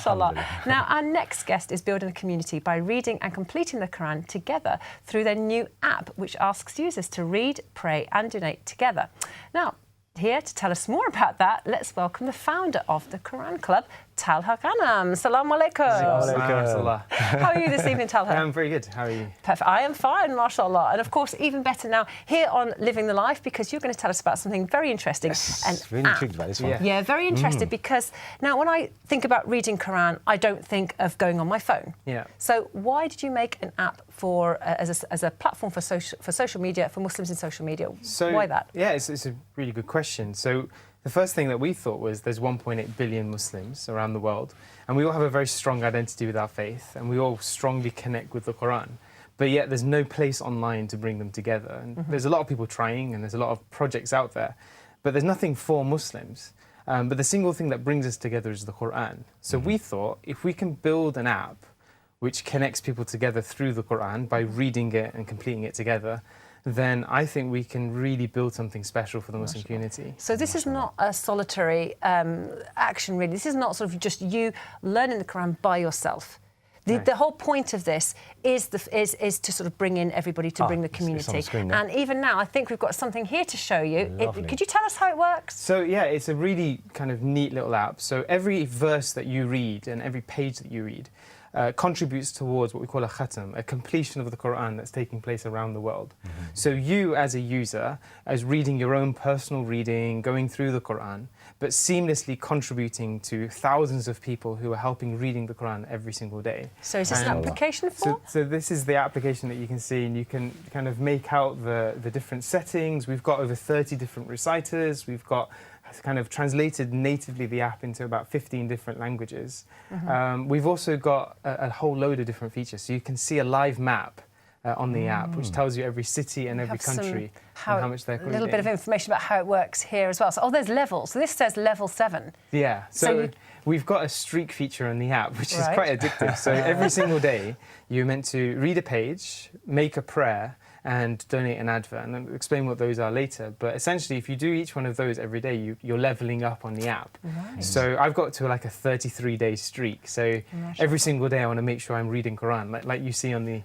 Inshallah. Now, our next guest is building a community by reading and completing the Quran together through their new app, which asks users to read, pray and donate together. Now, here to tell us more about that, let's welcome the founder of the Quran Club, Talha Ghanam. Assalamu alaikum. How are you this evening, Talha? I'm very good. How are you? Perfect. I am fine, mashallah. And of course, even better now, here on Living the Life, because you're going to tell us about something very interesting. Yes, really intrigued about this one. Yeah, very interested, because now when I think about reading Quran, I don't think of going on my phone. Yeah. So why did you make an app for as a platform for social media, for Muslims in social media? So, why that? Yeah, it's a really good question. So the first thing that we thought was there's 1.8 billion Muslims around the world, and we all have a very strong identity with our faith, and we all strongly connect with the Quran. But yet there's no place online to bring them together. And there's a lot of people trying, and there's a lot of projects out there, but there's nothing for Muslims. But the single thing that brings us together is the Quran. So we thought if we can build an app which connects people together through the Quran by reading it and completing it together, then I think we can really build something special for the Muslim community. So this is not a solitary action, really. This is not sort of just you learning the Quran by yourself. The whole point of this is to sort of bring in everybody, to bring the community. It's on the screen, and even now, I think we've got something here to show you. Could you tell us how it works? So yeah, it's a really kind of neat little app. So every verse that you read and every page that you read contributes towards what we call a khatam, a completion of the Quran that's taking place around the world. So you, as a user, as reading your own personal reading, going through the Quran, but seamlessly contributing to thousands of people who are helping reading the Quran every single day. So is this an application for? So this is the application that you can see, and you can kind of make out the different settings. We've got over 30 different reciters. We've got kind of translated natively the app into about 15 different languages. We've also got a whole load of different features. So you can see a live map on the app, which tells you every city and every country and how much they're reading. A little bit of information about how it works here as well. So, there's levels. So this says level 7. Yeah. So we've got a streak feature on the app, which is quite addictive. So every single day, you're meant to read a page, make a prayer, and donate an advert, and I'll explain what those are later. But essentially, if you do each one of those every day, you're leveling up on the app. So I've got to like a 33-day streak. So every single day, I want to make sure I'm reading Quran, like you see on the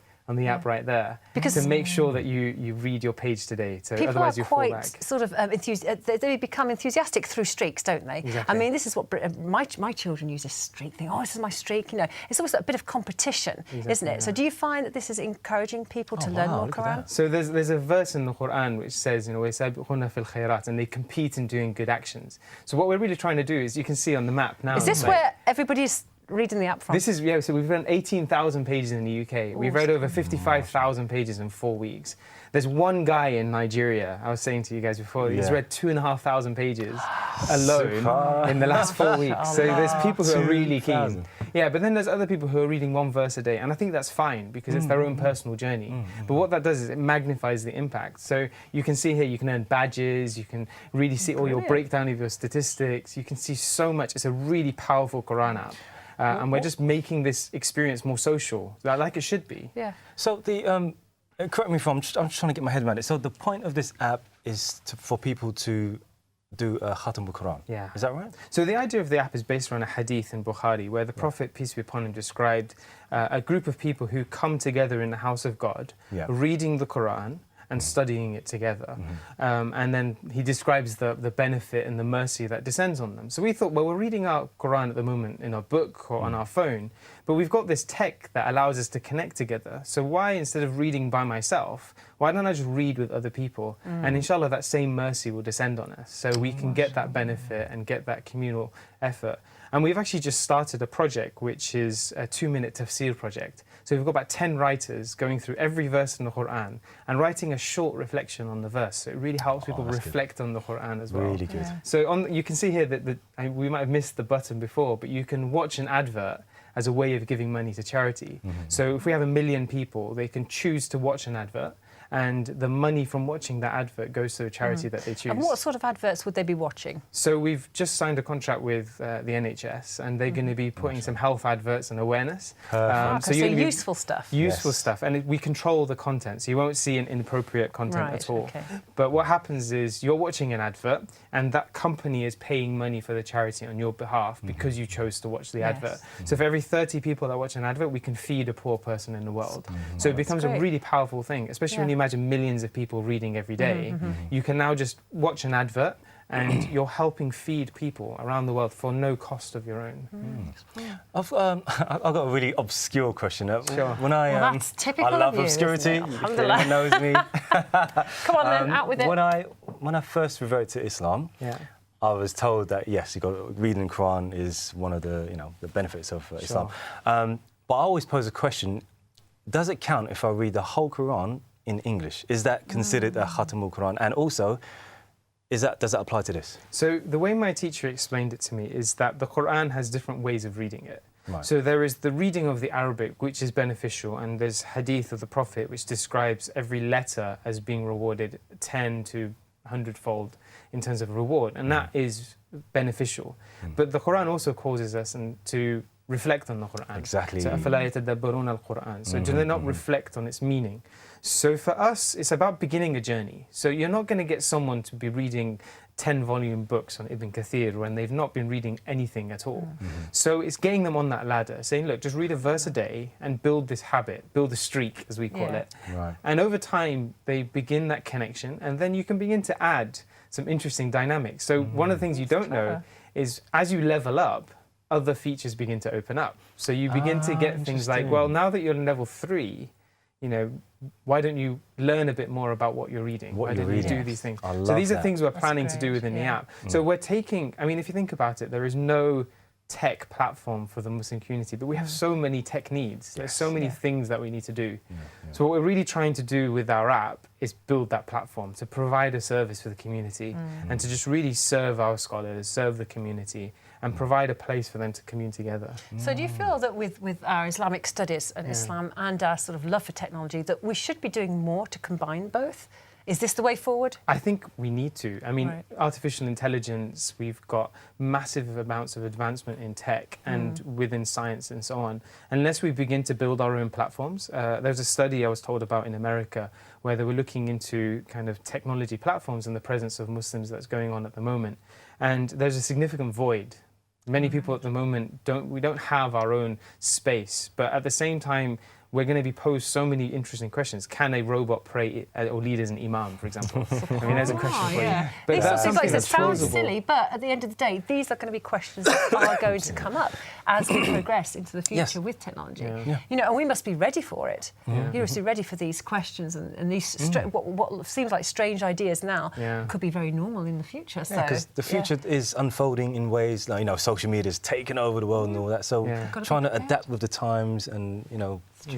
app right there, because to make sure that you read your page today. So people otherwise are you fall quite back. sort of they become enthusiastic through streaks, don't they? Exactly. I mean, this is what my children use, this streak thing. Oh, this is my streak. You know, it's almost a bit of competition, isn't it? So do you find that this is encouraging people to learn more Quran? So there's a verse in the Quran which says, وَيَسَابِقُونَ فِي الْخَيْرَاتِ, and they compete in doing good actions. So what we're really trying to do is, you can see on the map now. Is this where everybody's reading the app from? This is, yeah, so we've run 18,000 pages in the UK. We've read over 55,000 pages in 4 weeks. There's one guy in Nigeria, I was saying to you guys before, he's read 2,500 pages alone in the last 4 weeks. So there's people who are really keen. Yeah, but then there's other people who are reading 1 verse a day, and I think that's fine because it's their own personal journey. But what that does is it magnifies the impact. So you can see here, you can earn badges, you can really see all your breakdown of your statistics, you can see so much. It's a really powerful Quran app. And we're just making this experience more social, like it should be. Yeah. So correct me if I'm just trying to get my head around it. So the point of this app is for people to do a Khatam al-Quran. Yeah. Is that right? So the idea of the app is based on a hadith in Bukhari, where the Prophet, peace be upon him, described a group of people who come together in the house of God, reading the Quran and studying it together. And then he describes the benefit and the mercy that descends on them. So we thought, well, we're reading our Quran at the moment in our book or on our phone, but we've got this tech that allows us to connect together. So why, instead of reading by myself, why don't I just read with other people? And inshallah, that same mercy will descend on us. So we can get that benefit and get that communal effort. And we've actually just started a project, which is a 2-minute tafsir project. So we've got about 10 writers going through every verse in the Quran and writing a short reflection on the verse. So it really helps people reflect on the Quran as well. Really good. So you can see here that we might have missed the button before, but you can watch an advert as a way of giving money to charity. So if we have 1 million people, they can choose to watch an advert, and the money from watching that advert goes to the charity that they choose. And what sort of adverts would they be watching? So we've just signed a contract with the NHS, and they're going to be putting some health adverts and awareness. So you're gonna be- useful stuff. Useful stuff, and we control the content, so you won't see an inappropriate content at all. Okay. But what happens is you're watching an advert, and that company is paying money for the charity on your behalf because you chose to watch the advert. So for every 30 people that watch an advert, we can feed a poor person in the world. So it becomes a great. really powerful thing, especially when you imagine millions of people reading every day. You can now just watch an advert, and you're helping feed people around the world for no cost of your own. I've got a really obscure question. Sure. When I, Well, that's typical I love of you, obscurity. isn't it? If Alhamdulillah. anyone knows me. Come on then, out with it. When I first reverted to Islam, Yeah. I was told that yes, reading the Quran is one of the the benefits of Islam. But I always pose a question: does it count if I read the whole Quran in English? Is that considered a Khatamul Quran? And also, does that apply to this? So the way my teacher explained it to me is that the Quran has different ways of reading it. Right. So there is the reading of the Arabic, which is beneficial, and there's hadith of the Prophet, which describes every letter as being rewarded 10 to 100-fold in terms of reward, and that is beneficial. But the Quran also causes us to reflect on the Quran. Exactly. So أَفَلَا يَتَدَبَّرُونَ الْقُرْآنَ. So do they not reflect on its meaning? So for us, it's about beginning a journey. So you're not going to get someone to be reading 10-volume books on Ibn Kathir when they've not been reading anything at all. So it's getting them on that ladder, saying, look, just read a verse a day and build this habit, build a streak, as we call it. Right. And over time, they begin that connection, and then you can begin to add some interesting dynamics. So one of the things you don't know is as you level up, other features begin to open up. So you begin to get things like, well, now that you're in level 3, why don't you learn a bit more about what you're reading? Why don't you do these things? So these are things we're planning to do within the app. So we're taking, if you think about it, there is no tech platform for the Muslim community, but we have so many tech needs. There's so many things that we need to do. So what we're really trying to do with our app is build that platform to provide a service for the community and to just really serve our scholars, serve the community, and provide a place for them to commune together. So do you feel that with our Islamic studies and Islam and our sort of love for technology that we should be doing more to combine both? Is this the way forward? I think we need to. Artificial intelligence, we've got massive amounts of advancement in tech and within science and so on. Unless we begin to build our own platforms, there's a study I was told about in America where they were looking into kind of technology platforms and the presence of Muslims that's going on at the moment. And there's a significant void. Many people at the moment we don't have our own space, but at the same time, we're going to be posed so many interesting questions. Can a robot pray or lead as an imam, for example? There's a question for you. But that's something that's sounds plausible. silly, but at the end of the day, these are going to be questions that are going to come up as we progress into the future with technology. And we must be ready for it. You must be ready for these questions and these what seems like strange ideas now could be very normal in the future. Because the future is unfolding in ways like social media's taken over the world and all that. So trying to adapt with the times and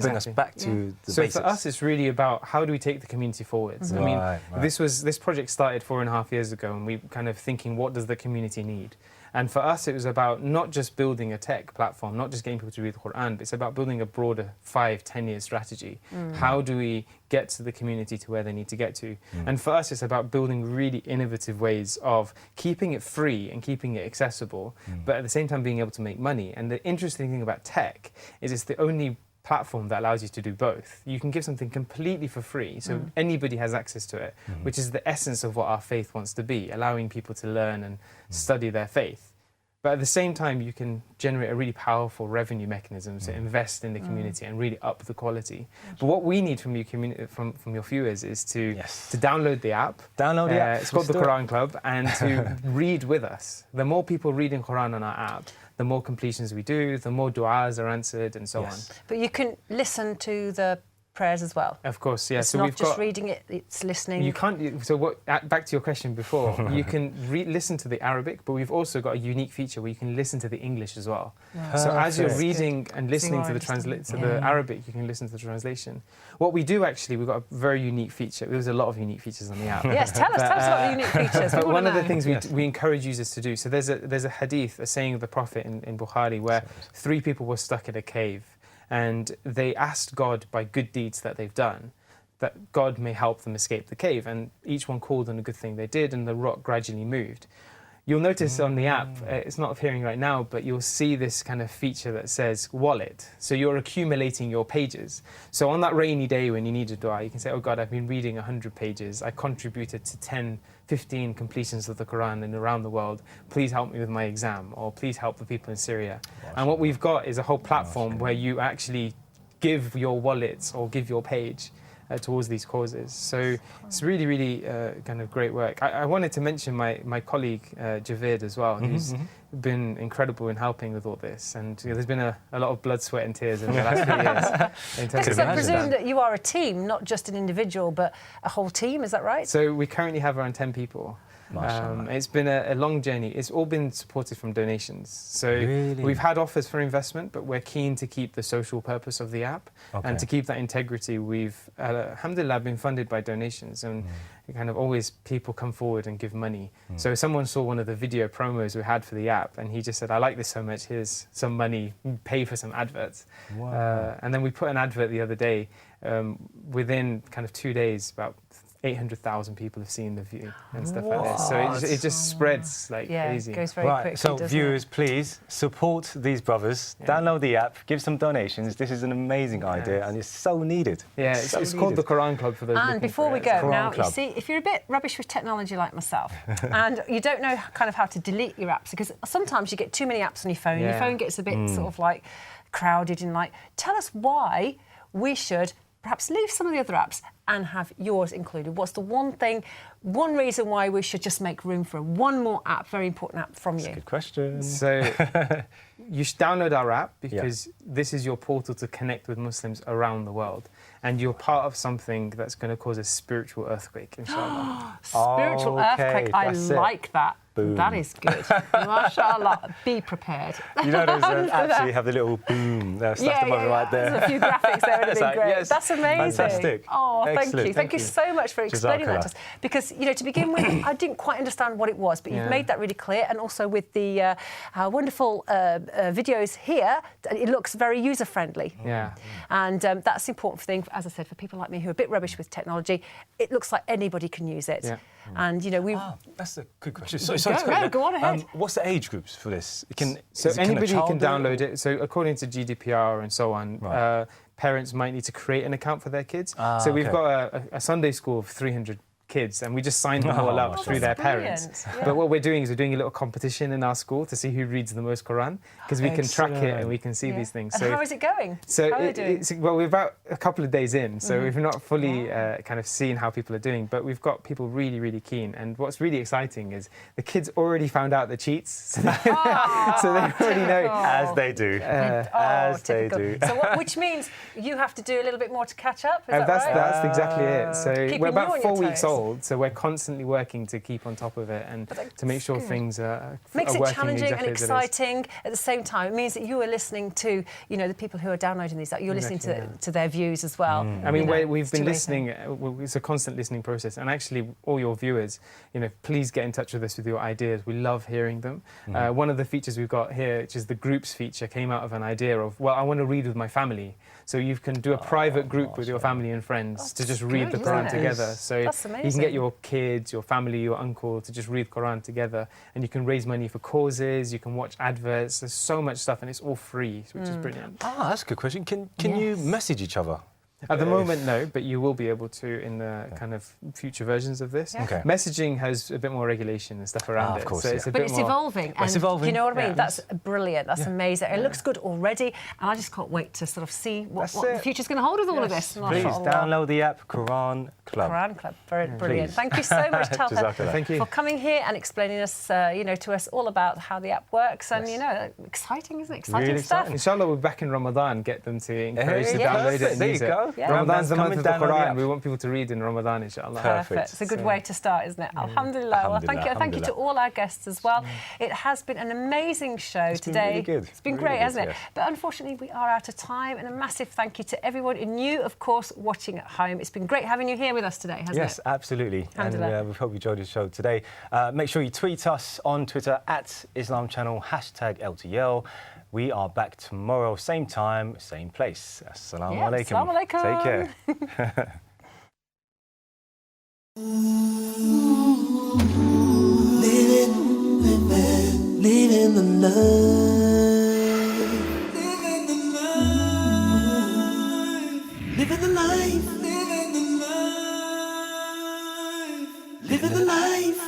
bring us back to the basics. So for us, it's really about how do we take the community forwards. This project started 4.5 years ago, and we kind of thinking, what does the community need? And for us, it was about not just building a tech platform, not just getting people to read the Quran, but it's about building a broader 5-10-year strategy. How do we get to the community to where they need to get to? And for us, it's about building really innovative ways of keeping it free and keeping it accessible, but at the same time being able to make money. And the interesting thing about tech is it's the only platform that allows you to do both. You can give something completely for free, so anybody has access to it, which is the essence of what our faith wants to be, allowing people to learn and study their faith. But at the same time, you can generate a really powerful revenue mechanism to invest in the community and really up the quality. But what we need from your community, from your viewers, is to download the app. Download the app. It's called the Quran Club, and to read with us. The more people reading Quran on our app, the more completions we do, the more du'as are answered, and so on. But you can listen to the prayers as well. Of course, yeah. It's not just reading it; it's listening. You can't. So back to your question before, you can listen to the Arabic, but we've also got a unique feature where you can listen to the English as well. So as you're reading and listening to the Arabic, you can listen to the translation. What we do actually, we've got a very unique feature. There's a lot of unique features on the app. Yes, tell us about the unique features. But one of the things we encourage users to do. So there's a hadith, a saying of the Prophet in Bukhari, where 3 people were stuck in a cave. And they asked God by good deeds that they've done that God may help them escape the cave. And each one called on a good thing they did, and the rock gradually moved. You'll notice on the app, it's not appearing right now, but you'll see this kind of feature that says wallet. So you're accumulating your pages. So on that rainy day when you need a dua, you can say, oh God, I've been reading 100 pages. I contributed to 10, 15 completions of the Quran and around the world. Please help me with my exam, or please help the people in Syria. And what we've got is a whole platform where you actually give your wallets or give your page towards these causes. So it's really, really kind of great work. I wanted to mention my colleague, Javed, as well, who's been incredible in helping with all this. And there's been a lot of blood, sweat and tears in the last few years. In terms Because of I presume that you are a team, not just an individual, but a whole team, is that right? So we currently have around 10 people. It's been a long journey. It's all been supported from donations. So we've had offers for investment, but we're keen to keep the social purpose of the app. And to keep that integrity, we've, alhamdulillah, been funded by donations. And kind of always people come forward and give money. So someone saw one of the video promos we had for the app, and he just said, I like this so much, here's some money, pay for some adverts. And then we put an advert the other day. Within kind of 2 days, about 800,000 people have seen the view and stuff like this. So it just spreads like crazy. It goes very quickly, So viewers, please support these brothers. Download the app, give some donations. This is an amazing idea, and it's so needed. Yeah, it's called the Quran Club for those. And before we go, now Club. you see, if you're a bit rubbish with technology like myself, and you don't know kind of how to delete your apps, because sometimes you get too many apps on your phone. Your phone gets a bit sort of like crowded, and like, tell us why we should perhaps leave some of the other apps and have yours included. What's the one reason why we should just make room for one more app, very important app from you? That's a good question. So you should download our app, because this is your portal to connect with Muslims around the world. And you're part of something that's going to cause a spiritual earthquake, inshallah. Spiritual earthquake, I like that. Boom. That is good. MashaAllah, be prepared. You know, those actually have the little boom. That's the moment right there. There's a few graphics there, would have been great. Yes, that's amazing. fantastic. Oh, Excellent. thank you. Thank you so much for explaining that to us. Because, you know, to begin with, I didn't quite understand what it was, but you've made that really clear. And also with the wonderful videos here, it looks very user-friendly. Yeah. And that's the important thing, as I said, for people like me who are a bit rubbish with technology. It looks like anybody can use it. Yeah. And, you know, we... That's a good question. Go on ahead. What's the age groups for this? So anybody can download it? it. So according to GDPR and so on, parents might need to create an account for their kids. So we've got a Sunday school of 300 kids, and we just sign them all up through their parents. Yeah. But what we're doing is we're doing a little competition in our school to see who reads the most Quran, because we can track it and we can see these things. And how is it going? So how are they doing? well, we're about a couple of days in, so we've not fully kind of seen how people are doing, but we've got people really, really keen. And what's really exciting is the kids already found out the cheats, so they, so they already know. As they do. As they do. So which means you have to do a little bit more to catch up, is that that's, right? That's exactly it. So Keeping we're you on about your 4 weeks toes. old, so we're constantly working to keep on top of it and to make sure things are Makes it working challenging and exactly as it is. exciting at the same time. It means that you are listening to, you know, the people who are downloading these. That you're listening to their views as well. I mean, we've been it's listening. It's a constant listening process, and actually, all your viewers, you know, please get in touch with us with your ideas. We love hearing them. One of the features we've got here, which is the groups feature, came out of an idea of, well, I want to read with my family. So you can do a private group with your family and friends to just read the Quran together. So That's you can amazing. get your kids, your family, your uncle to just read Quran together, and you can raise money for causes. You can watch adverts. There's so much stuff, and it's all free, which is brilliant. That's a good question. Can you message each other? At the moment, no, but you will be able to in the kind of future versions of this. Okay. Messaging has a bit more regulation and stuff around it. Of course, so it's a But bit it's more evolving. It's And evolving. you know what I mean? Yeah. That's brilliant. That's amazing. It looks good already. And I just can't wait to sort of see what the future's going to hold with all of this. Please MashaAllah. download the app Quran Club. Quran Club. Brilliant. Please. Thank you so much, Talha, Jazakallah. Thank you. for coming here and explaining us, you know, to us all about how the app works. And, you know, exciting, isn't it? Exciting Really stuff. exciting. Inshallah, we're back in Ramadan. Get them to encourage to yes. download it and There use you it. go. Yeah. Ramadan's the month Coming of the down on the Quran. app. We want people to read in Ramadan, inshallah. Perfect. It's a good way to start, isn't it? Alhamdulillah. Well, thank you. Thank you to all our guests as well. It has been an amazing show It's been today. really good. It's been Really great, good, hasn't it? yes. But unfortunately, we are out of time. And a massive thank you to everyone and you, of course, watching at home. It's been great having you here with us today, hasn't Yes, it? absolutely. And Alhamdulillah. we hope you enjoyed the show today. Make sure you tweet us on Twitter at Islam Channel, #LTL. We are back tomorrow, same time, same place. Assalamu alaikum. Assalamu alaikum. Take care. Living the life. Living the life. Living the life. Living the life.